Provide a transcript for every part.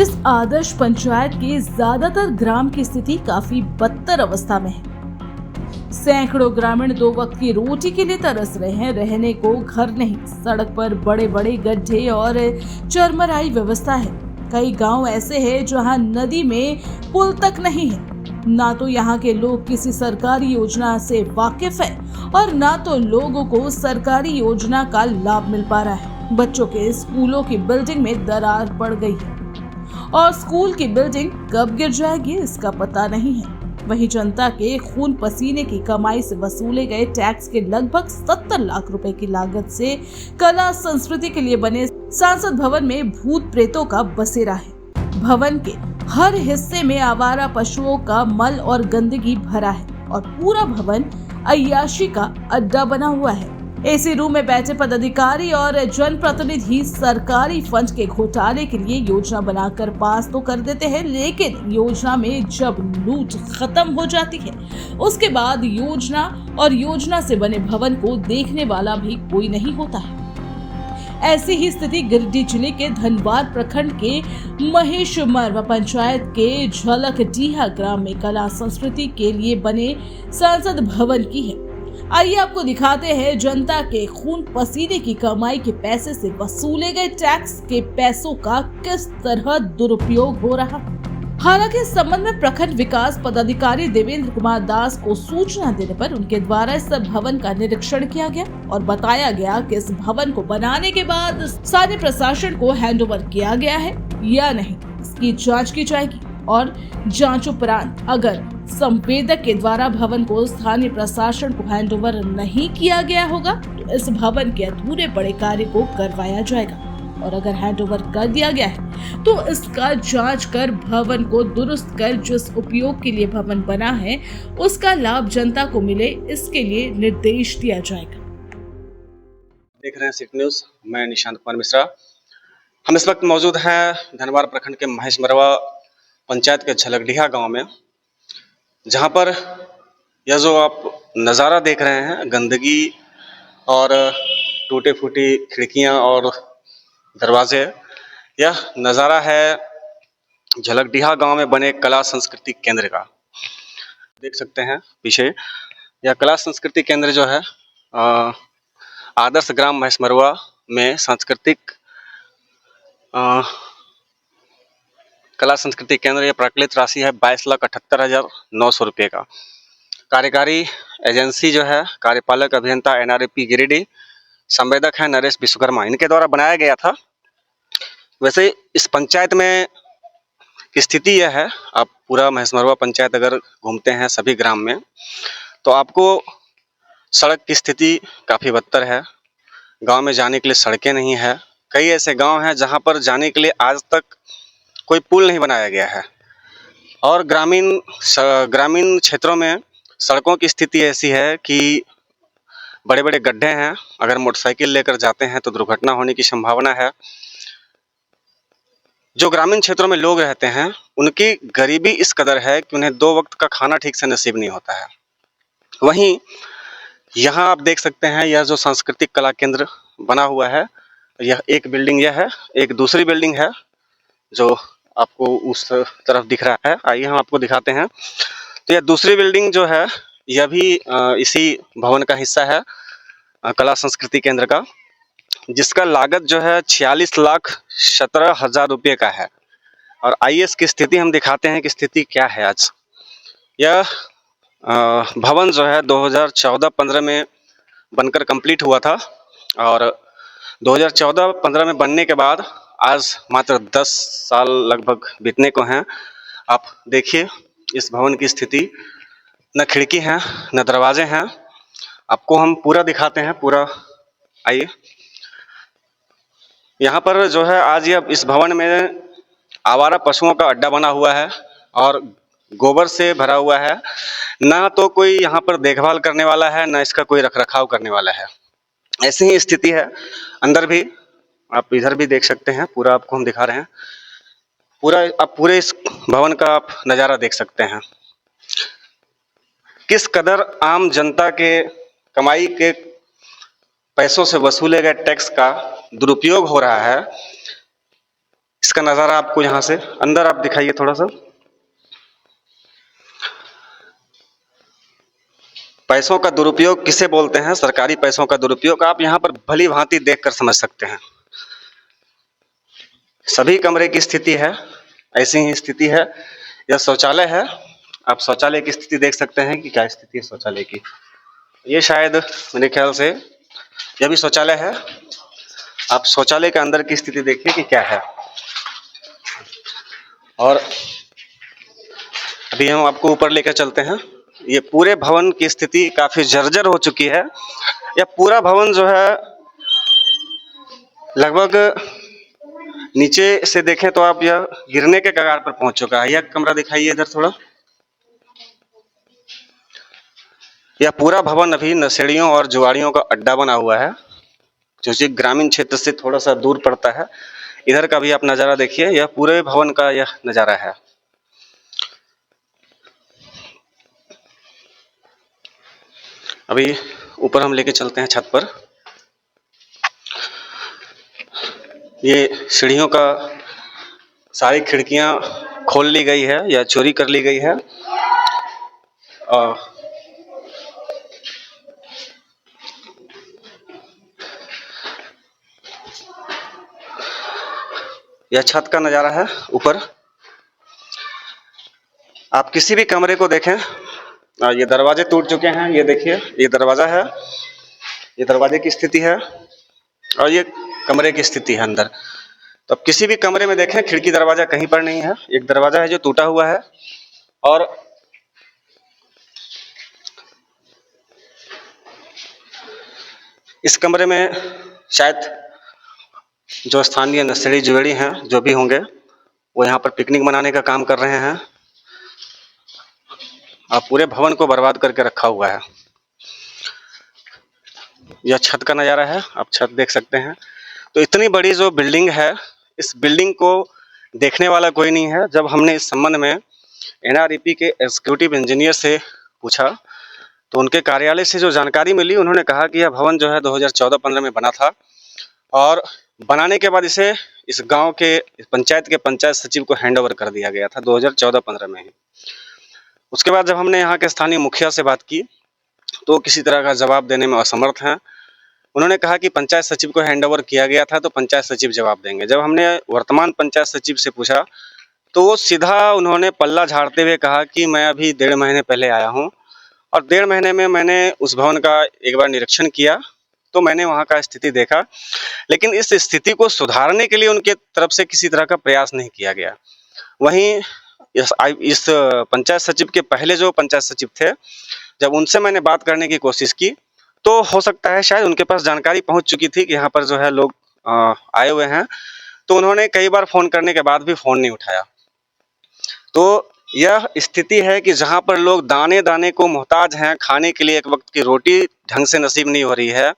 जिस आदर्श पंचायत के ज्यादातर ग्राम की स्थिति काफी बदतर अवस्था में है। सैकड़ों ग्रामीण 2 वक्त की रोटी के लिए तरस रहे हैं। रहने को घर नहीं, सड़क पर बड़े बड़े गड्ढे और चरमराई व्यवस्था है। कई गांव ऐसे हैं जहां नदी में पुल तक नहीं है। ना तो यहाँ के लोग किसी सरकारी योजना से वाकिफ है और ना तो लोगों को सरकारी योजना का लाभ मिल पा रहा है। बच्चों के स्कूलों की बिल्डिंग में दरार पड़ गई है और स्कूल की बिल्डिंग कब गिर जाएगी इसका पता नहीं है। वहीं जनता के खून पसीने की कमाई से वसूले गए टैक्स के लगभग 70 लाख रुपए की लागत से कला संस्कृति के लिए बने सांसद भवन में भूत प्रेतों का बसेरा है। भवन के हर हिस्से में आवारा पशुओं का मल और गंदगी भरा है और पूरा भवन अय्याशी का अड्डा बना हुआ है। एसी रूम में बैठे पदाधिकारी और जनप्रतिनिधि सरकारी फंड के घोटाले के लिए योजना बनाकर पास तो कर देते हैं, लेकिन योजना में जब लूट खत्म हो जाती है उसके बाद योजना और योजना से बने भवन को देखने वाला भी कोई नहीं होता है। ऐसी ही स्थिति गिरिडीह जिले के धनवार प्रखंड के महेश मरवा पंचायत के झलकडीहा ग्राम में कला संस्कृति के लिए बने सांसद भवन की है। आइए आपको दिखाते हैं जनता के खून पसीने की कमाई के पैसे से वसूले गए टैक्स के पैसों का किस तरह दुरुपयोग हो रहा। हालांकि इस संबंध में प्रखंड विकास पदाधिकारी देवेंद्र कुमार दास को सूचना देने पर उनके द्वारा इस भवन का निरीक्षण किया गया और बताया गया कि इस भवन को बनाने के बाद स्थानीय प्रशासन को हैंडओवर किया गया है या नहीं, इसकी जांच की जाएगी और जांच उपरांत अगर संवेदक के द्वारा भवन को स्थानीय प्रशासन को हैंडओवर नहीं किया गया होगा तो इस भवन के अधूरे पड़े कार्य को करवाया जाएगा और अगर हैंडओवर कर दिया गया है तो इसका जांच कर भवन को दुरुस्त कर जिस उपयोग के लिए भवन बना है उसका लाभ जनता को मिले, इसके लिए निर्देश दिया जाएगा। देख रहे हैं सिटी न्यूज, मैं निशांत कुमार मिश्रा। हम इस वक्त मौजूद हैं धनवार प्रखंड के महेश मरवा पंचायत के झलकडीहा गांव में, जहां पर यह जो आप नज़ारा देख रहे हैं, गंदगी और टूटे फूटी खिड़कियां और दरवाजे, यह नज़ारा है झलकडीहा गांव में बने कला संस्कृति केंद्र का। देख सकते हैं पीछे यह कला संस्कृति केंद्र जो है आदर्श ग्राम महेश मरवा में सांस्कृतिक कला संस्कृति केंद्र। यह प्राकृतिक राशि है 22,78,900 रुपये का। कार्यकारी एजेंसी जो है कार्यपालक अभियंता NREP गिरिडीह, संवेदक है नरेश विश्वकर्मा, इनके द्वारा बनाया गया था। वैसे इस पंचायत में की स्थिति यह है, आप पूरा महेश मरवा पंचायत अगर घूमते हैं सभी ग्राम में तो आपको सड़क की स्थिति काफ़ी बदतर है। गांव में जाने के लिए सड़कें नहीं है। कई ऐसे गांव हैं जहां पर जाने के लिए आज तक कोई पुल नहीं बनाया गया है और ग्रामीण क्षेत्रों में सड़कों की स्थिति ऐसी है कि बड़े बड़े गड्ढे हैं। अगर मोटरसाइकिल लेकर जाते हैं तो दुर्घटना होने की संभावना है। जो ग्रामीण क्षेत्रों में लोग रहते हैं उनकी गरीबी इस कदर है कि उन्हें 2 वक्त का खाना ठीक से नसीब नहीं होता है। वहीं यहाँ आप देख सकते हैं यह जो सांस्कृतिक कला केंद्र बना हुआ है, यह एक बिल्डिंग यह है, एक दूसरी बिल्डिंग है जो आपको उस तरफ दिख रहा है। आइए हम आपको दिखाते हैं। तो यह दूसरी बिल्डिंग जो है यह भी इसी भवन का हिस्सा है कला संस्कृति केंद्र का, जिसका लागत जो है 46,17,000 रुपये का है। और आइए इसकी स्थिति हम दिखाते हैं कि स्थिति क्या है आज। यह भवन जो है 2014-15 में बनकर कंप्लीट हुआ था और 2014-15 में बनने के बाद आज मात्र 10 साल लगभग बीतने को हैं। आप देखिए इस भवन की स्थिति, न खिड़की हैं न दरवाजे हैं। आपको हम पूरा दिखाते हैं, पूरा आइए। यहाँ पर जो है आज ये इस भवन में आवारा पशुओं का अड्डा बना हुआ है और गोबर से भरा हुआ है। ना तो कोई यहाँ पर देखभाल करने वाला है, ना इसका कोई रखरखाव करने वाला है। ऐसी ही स्थिति है अंदर भी। आप इधर भी देख सकते हैं, पूरा आपको हम दिखा रहे हैं। आप पूरे इस भवन का आप नज़ारा देख सकते हैं। किस कदर आम जनता के कमाई के पैसों से वसूले गए टैक्स का दुरुपयोग हो रहा है, इसका नज़ारा आपको यहाँ से अंदर आप दिखाइए थोड़ा सा। पैसों का दुरुपयोग किसे बोलते हैं, सरकारी पैसों का दुरुपयोग आप यहाँ पर भली भांति देखकर समझ सकते हैं। सभी कमरे की स्थिति है, ऐसी ही स्थिति है। यह शौचालय है, आप शौचालय की स्थिति देख सकते हैं कि क्या स्थिति है शौचालय की। ये शायद मेरे ख्याल से यह भी शौचालय है। आप शौचालय के अंदर की स्थिति देखिए कि क्या है। और अभी हम आपको ऊपर लेकर चलते हैं। ये पूरे भवन की स्थिति काफी जर्जर हो चुकी है। यह पूरा भवन जो है लगभग नीचे से देखें तो आप यह गिरने के कगार पर पहुंच चुका है। यह कमरा दिखाइए इधर थोड़ा। यह पूरा भवन अभी नशेड़ियों और जुआड़ियों का अड्डा बना हुआ है, जो कि ग्रामीण क्षेत्र से थोड़ा सा दूर पड़ता है। इधर का भी आप नज़ारा देखिए, यह पूरे भवन का यह नज़ारा है। अभी ऊपर हम लेके चलते हैं छत पर। ये सीढ़ियों का सारी खिड़कियां खोल ली गई है या चोरी कर ली गई है। यह छत का नज़ारा है ऊपर। आप किसी भी कमरे को देखें, ये दरवाजे टूट चुके हैं। ये देखिए, ये दरवाज़ा है, ये दरवाजे की स्थिति है और ये कमरे की स्थिति है अंदर। तो अब किसी भी कमरे में देखें, खिड़की दरवाज़ा कहीं पर नहीं है। एक दरवाज़ा है जो टूटा हुआ है और इस कमरे में शायद जो स्थानीय नशेड़ी जुएड़ी हैं, जो भी होंगे, वो यहाँ पर पिकनिक मनाने का काम कर रहे हैं। अब पूरे भवन को बर्बाद करके रखा हुआ है। यह छत का नज़ारा है, आप छत देख सकते हैं। तो इतनी बड़ी जो बिल्डिंग है, इस बिल्डिंग को देखने वाला कोई नहीं है। जब हमने इस संबंध में एनआरईपी के एग्जीक्यूटिव इंजीनियर से पूछा तो उनके कार्यालय से जो जानकारी मिली, उन्होंने कहा कि यह भवन जो है 2014-15 में बना था और बनाने के बाद इसे इस गांव के पंचायत के पंचायत सचिव को हैंड ओवर कर दिया गया था 2014-15 में ही। उसके बाद जब हमने यहाँ के स्थानीय मुखिया से बात की तो किसी तरह का जवाब देने में असमर्थ हैं। उन्होंने कहा कि पंचायत सचिव को हैंड ओवर किया गया था तो पंचायत सचिव जवाब देंगे। जब हमने वर्तमान पंचायत सचिव से पूछा तो वो सीधा उन्होंने पल्ला झाड़ते हुए कहा कि मैं अभी 1.5 महीने पहले आया हूँ और 1.5 महीने में मैंने उस भवन का एक बार निरीक्षण किया तो मैंने वहाँ का स्थिति देखा, लेकिन इस स्थिति को सुधारने के लिए उनके तरफ से किसी तरह का प्रयास नहीं किया गया। वहीं इस पंचायत सचिव के पहले जो पंचायत सचिव थे, जब उनसे मैंने बात करने की कोशिश की तो हो सकता है शायद उनके पास जानकारी पहुंच चुकी थी कि यहाँ पर जो है लोग आए हुए हैं, तो उन्होंने कई बार फ़ोन करने के बाद भी फ़ोन नहीं उठाया। तो यह स्थिति है कि जहाँ पर लोग दाने दाने को मोहताज हैं, खाने के लिए एक वक्त की रोटी ढंग से नसीब नहीं हो रही है,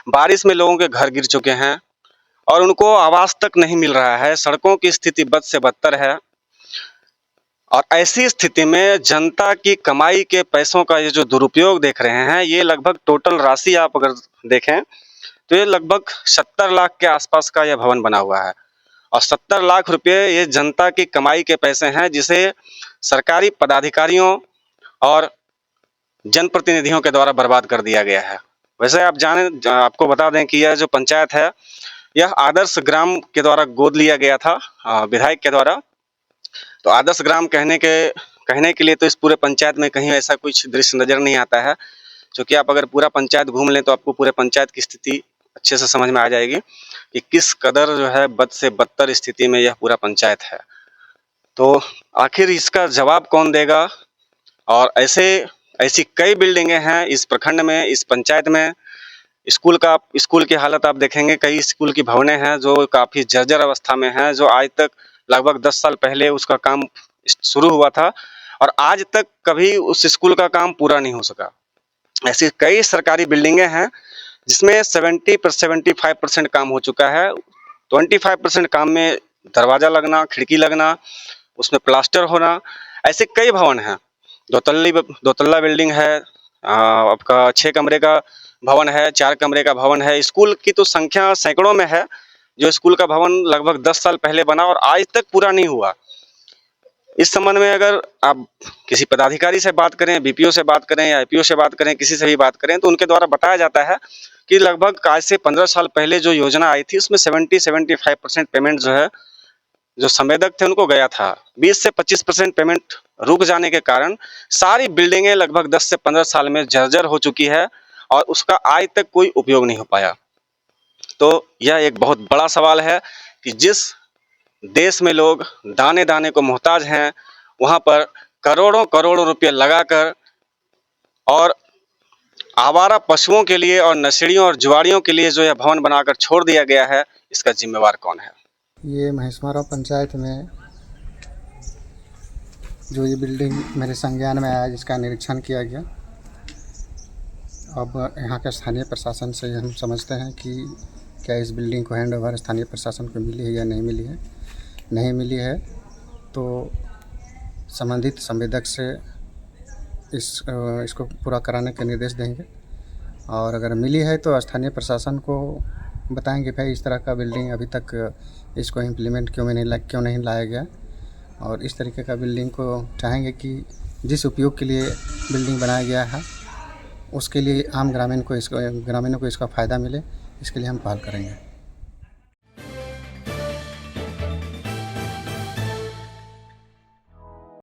बारिश में लोगों के घर गिर चुके हैं और उनको आवास तक नहीं मिल रहा है, सड़कों की स्थिति बद से बदतर है। और ऐसी स्थिति में जनता की कमाई के पैसों का ये जो दुरुपयोग देख रहे हैं, ये लगभग टोटल राशि आप अगर देखें तो ये लगभग 70 लाख के आसपास का यह भवन बना हुआ है और 70 लाख रुपए ये जनता की कमाई के पैसे हैं, जिसे सरकारी पदाधिकारियों और जनप्रतिनिधियों के द्वारा बर्बाद कर दिया गया है। वैसे आप जानें, आपको बता दें कि यह जो पंचायत है, यह आदर्श ग्राम के द्वारा गोद लिया गया था विधायक के द्वारा। तो आदर्श ग्राम कहने के लिए तो इस पूरे पंचायत में कहीं ऐसा कुछ दृश्य नज़र नहीं आता है, क्योंकि आप अगर पूरा पंचायत घूम लें तो आपको पूरे पंचायत की स्थिति अच्छे से समझ में आ जाएगी कि किस कदर जो है बद से बदतर स्थिति में यह पूरा पंचायत है। तो आखिर इसका जवाब कौन देगा? और ऐसी कई बिल्डिंगें हैं इस प्रखंड में, इस पंचायत में। स्कूल की हालत आप देखेंगे, कई स्कूल की भवनें हैं जो काफ़ी जर्जर अवस्था में हैं, जो आज तक लगभग 10 साल पहले उसका काम शुरू हुआ था और आज तक कभी उस स्कूल का काम पूरा नहीं हो सका। ऐसी कई सरकारी बिल्डिंगें हैं जिसमें 75% काम हो चुका है। 25% काम में दरवाज़ा लगना, खिड़की लगना, उसमें प्लास्टर होना। ऐसे कई भवन हैं। 2 तल्ला बिल्डिंग है, आपका 6 कमरे का भवन है, 4 कमरे का भवन है। स्कूल की तो संख्या सैकड़ों में है जो स्कूल का भवन लगभग 10 साल पहले बना और आज तक पूरा नहीं हुआ। इस संबंध में अगर आप किसी पदाधिकारी से बात करें, बीपीओ से बात करें या आईपीओ से बात करें, किसी से भी बात करें, तो उनके द्वारा बताया जाता है कि लगभग आज से 15 साल पहले जो योजना आई थी उसमें 70-75% पेमेंट जो है, जो संवेदक थे उनको गया था। 20 से 25% पेमेंट रुक जाने के कारण सारी बिल्डिंगें लगभग 10 से 15 साल में जर्जर हो चुकी है और उसका आज तक कोई उपयोग नहीं हो पाया। तो यह एक बहुत बड़ा सवाल है कि जिस देश में लोग दाने दाने को मोहताज हैं, वहाँ पर करोड़ों करोड़ों रुपये लगाकर और आवारा पशुओं के लिए और नशेड़ियों और जुआड़ियों के लिए जो यह भवन बनाकर छोड़ दिया गया है, इसका जिम्मेवार कौन है? ये महेशमारा पंचायत में जो ये बिल्डिंग मेरे संज्ञान में आया, जिसका निरीक्षण किया गया, अब यहाँ के स्थानीय प्रशासन से हम समझते हैं कि क्या इस बिल्डिंग को हैंड ओवर स्थानीय प्रशासन को मिली है या नहीं मिली है। नहीं मिली है तो संबंधित संवेदक से इसको पूरा कराने के निर्देश देंगे, और अगर मिली है तो स्थानीय प्रशासन को बताएंगे भाई इस तरह का बिल्डिंग अभी तक इसको इम्प्लीमेंट क्यों नहीं लाया गया, और इस तरीके का बिल्डिंग को चाहेंगे कि जिस उपयोग के लिए बिल्डिंग बनाया गया है उसके लिए आम ग्रामीणों को इसका फ़ायदा मिले, इसके लिए हम पहल करेंगे।